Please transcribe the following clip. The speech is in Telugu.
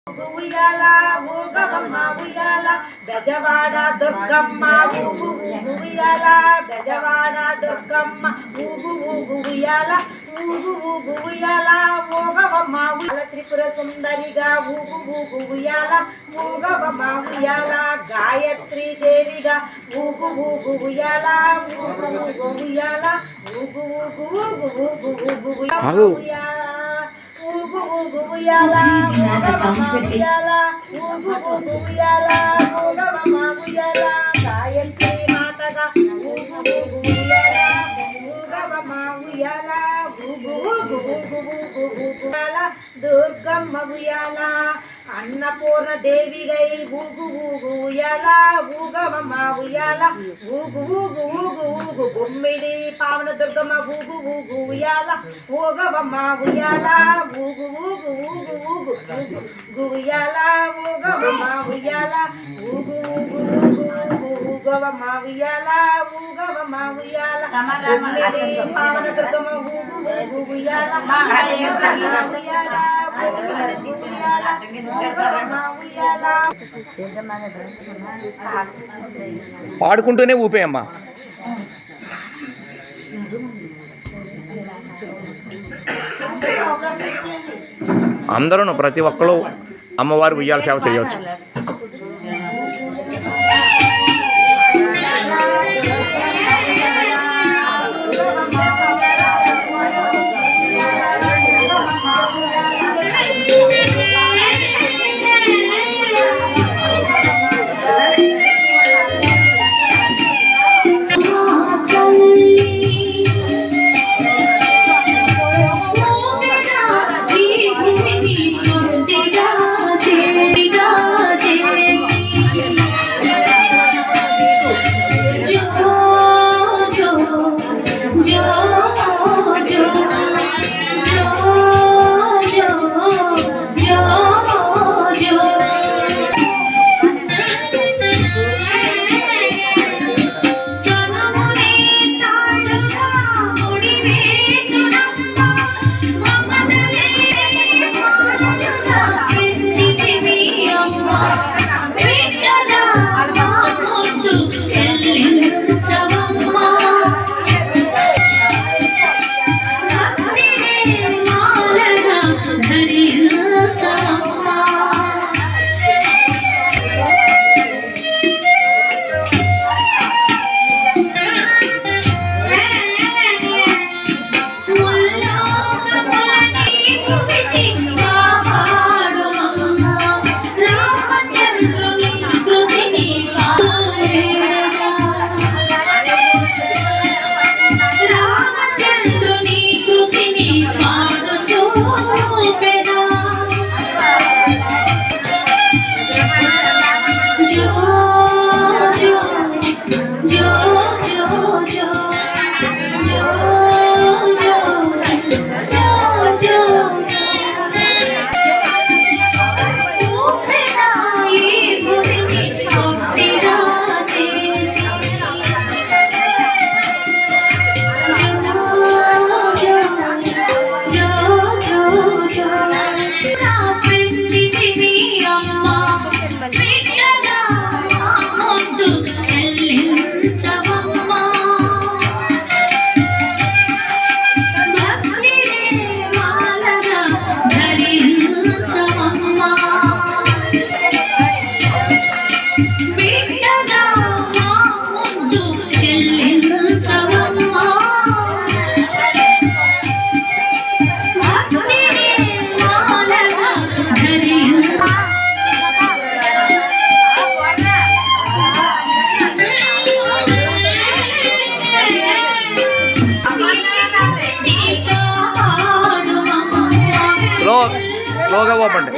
ఉయ్యాల ఊగవమ్మ ఉయ్యాల బెజవాడ దుర్గమ్మ ఊగు ఊగు ఉయ్యాల బెజవాడ దుర్గమ్మ ఊగు ఊగు ఉయ్యాల ఊగు ఊగు ఉయ్యాల ఊగవమ్మ ఉయ్యాల త్రిపుర సుందరిగా ఊగు ఊగు ఉయ్యాల ఊగవమ్మ ఉయ్యాల గాయత్రి దేవిగా ఊగు ఊగు ఉయ్యాల ఊగు ఊగు ఉయ్యాల ఊగు ఊగు ఊగు ఊగు ఊగు ఉయ్యాల ఊగు ఊగు ఉయ్యాల ఊగవమ్మ ఉయ్యాల ఊగు ఊగు ఉయ్యాల ఊగవమ్మ ఉయ్యాల గాయత్రి మాతగా ఊగు ఊగు ఉయ్యాల ఊగవమ్మ ఉయ్యాల ఊగు ఊగు ఊగు ఊగు ఉయ్యాల దుర్గమ్మ ఉయ్యాల అన్నపూర్ణ దేవిగై ఊగు ఊగు ఉయ్యాల ఊగవమ్మ ఉయ్యాల ఊగు ఊగు ఊగు ఊగు గుమ్మిడి పావన దుర్గమ్మ ఊగు ఊగు ఉయ్యాల ఊగవమ్మ ఉయ్యాల ఊగు ఊగు ఊగు ఊగు ఊగు ఉయ్యాల ఊగవమ్మ ఉయ్యాల ఊగు ఊగు ఊగు ఊగు ఊగవమ్మ ఉయ్యాల ఊగవమ్మ ఉయ్యాల గుమ్మిడి పావన దుర్గమ్మ ఊగు ఊగు ఉయ్యాల ఉయ్యాల పాడుకుంటూనే ఊపేయమ్మా. అందరూ ప్రతి ఒక్కరు అమ్మవారి ఉయ్యాల సేవ చేయవచ్చు. స్లోగా పోపండి.